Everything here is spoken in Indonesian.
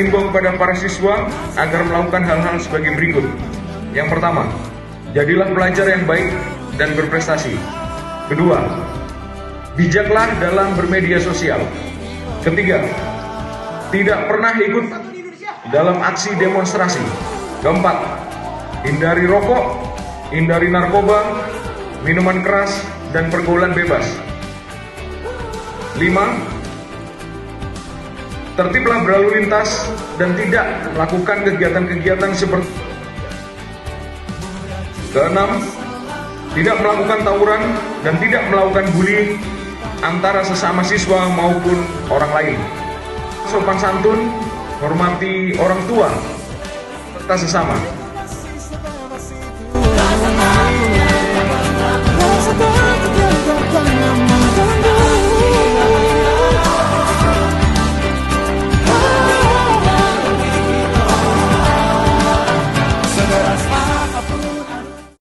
menghimbau kepada para siswa agar melakukan hal-hal sebagai berikut. Yang pertama, jadilah pelajar yang baik dan berprestasi. Kedua, bijaklah dalam bermedia sosial. Ketiga, tidak pernah ikut dalam aksi demonstrasi. Keempat, hindari rokok, hindari narkoba, minuman keras, dan pergaulan bebas. 5. Tertiblah berlalu lintas dan tidak melakukan kegiatan-kegiatan seperti. Keenam, tidak melakukan tawuran dan tidak melakukan bully antara sesama siswa maupun orang lain. Sopan santun, hormati orang tua serta sesama.